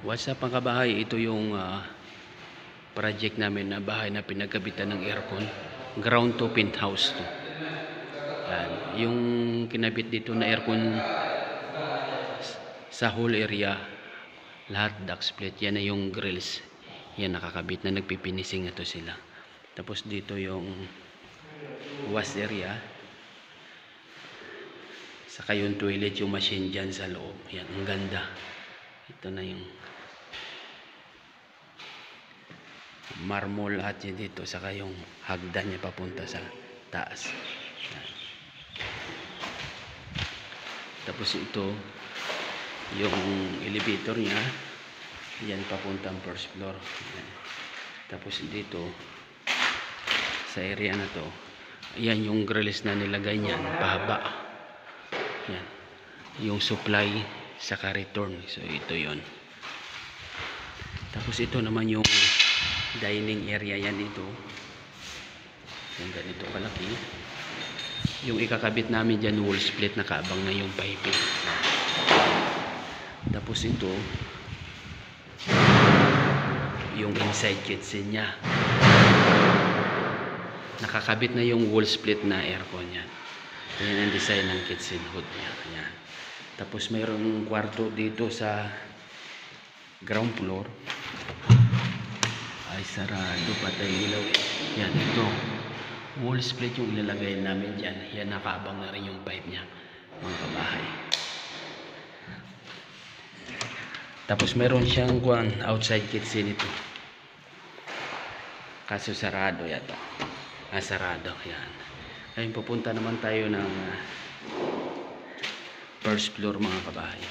What's up mga kabahay? Ito yung project namin na bahay na pinagkabitan ng aircon. Ground to penthouse to. Yan. Yung kinabit dito na aircon sa whole area, lahat duct split. Yan na yung grills. Yan nakakabit na, nagpipinising na to sila. Tapos dito yung wash area. Saka yung toilet, yung machine dyan sa loob. Yan, ang ganda. Ito na yung marmol at yun dito. Saka yung hagdan niya papunta sa taas. Yan. Tapos ito yung elevator niya. Yan papuntang first floor. Yan. Tapos dito sa area na to, yan yung grills na nilagay niyan, pahaba. Yan. Yung supply saka return. So ito yon. Tapos ito naman yung dining area yan dito. Yung ganito kalaki. Yung ikakabit namin dyan wall split, nakaabang na yung piping. Tapos ito yung inside kitchen nya. Nakakabit na yung wall split na aircon yan. Yan ang design ng kitchen hood nya. Yan. Tapos mayroong kwarto dito sa ground floor. Ay sarado, patay ilaw. Yan, ito wall split yung ilalagay namin dyan. Yan, nakaabang na rin yung pipe nya mga kabahay. Tapos mayroon siyang outside kitchen ito, kaso sarado yata. Sarado. Yan. Ayun, pupunta naman tayo ng first floor mga kabahay.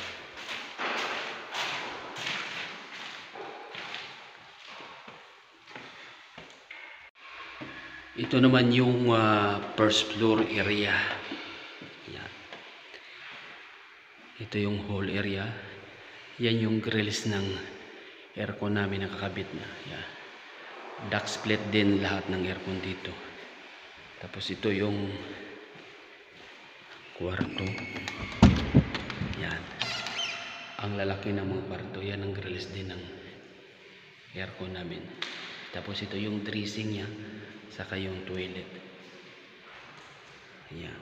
Ito naman yung first floor area. Yan. Ito yung whole area. Yan yung grills ng aircon namin nakakabit na. Yan. Duct split din lahat ng aircon dito. Tapos ito yung kwarto. Yan. Ang lalaki ng mga kwarto. Yan ang grills din ng aircon namin. Tapos ito yung dressing nya. Saka yung toilet. Yan.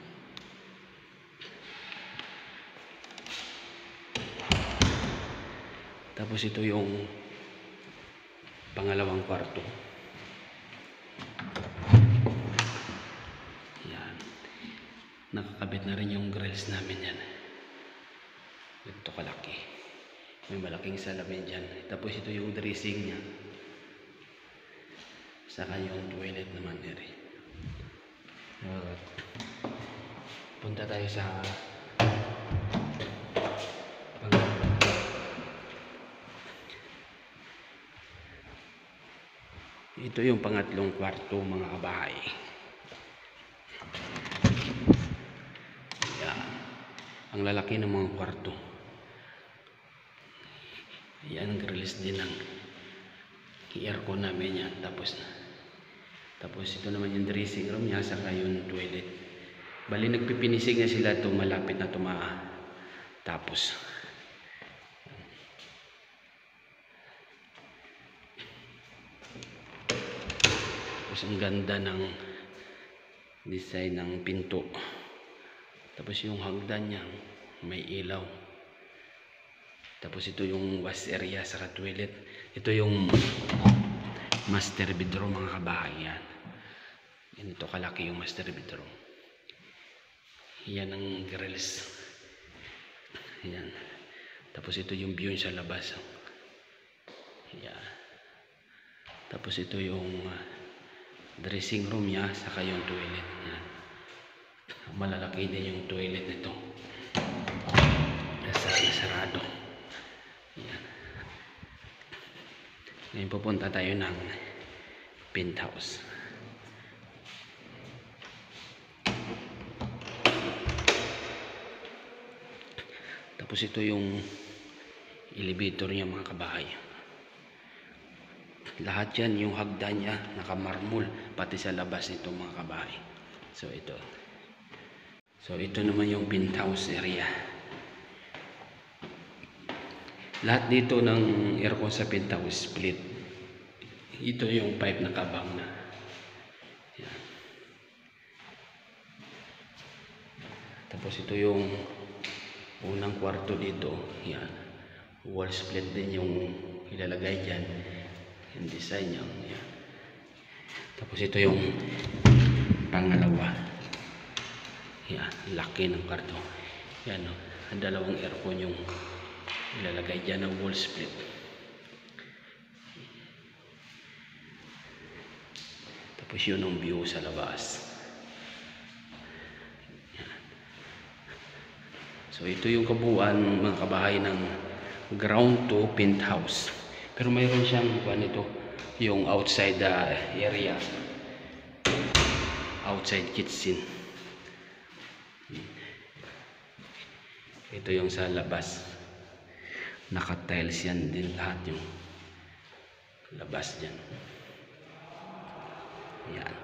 Tapos ito yung pangalawang kwarto. Yan. Nakakabit na rin yung grills namin yan. Ito kalaki. May malaking salamin dyan. Tapos ito yung dressing nya. Saka yung toilet naman rin. Punta tayo sa ito yung pangatlong kwarto mga kabahay. Yan. Ang lalaki ng mga kwarto. Yan ang grills din ng aircon namin yan. Tapos ito naman yung dressing room niya, saka yung toilet. Bali nagpipinisig na sila to, malapit na tapos. Tapos ang ganda ng design ng pinto. Tapos yung hagdan niya may ilaw. Tapos ito yung wash area saka toilet. Ito yung master bedroom mga kabahay. Yan. Yan, ito kalaki yung master bedroom. Yan ang grills. Yan. Tapos ito yung view sa labas. Yan. Tapos ito yung dressing room niya saka yung toilet. Yan. Malalaki din yung toilet nito. Sarado. Yan. Ngayon pupunta tayo ng penthouse. Tapos ito yung elevator niya mga kabahay. Lahat yan, yung hagdan niya nakamarmol, pati sa labas nito mga kabahay. So ito naman yung penthouse area. Lahat dito ng aircon sa penthouse split. Ito yung pipe na kabang na. Yan. Tapos ito yung unang kwarto dito. Yan. Wall split din yung ilalagay dyan. Yung design niya. Yan. Tapos ito yung pangalawa. Yan. Laki ng kwarto. Yan. Ang dalawang aircon yung ilalagay dyan ng wall split. Tapos yun ang view sa labas. So ito yung kabuuan mga kabahay ng ground to penthouse. Pero mayroon siyang ito, yung outside area. Outside kitchen. Ito yung sa labas. Naka-tiles yan din lahat yung labas dyan. Yan.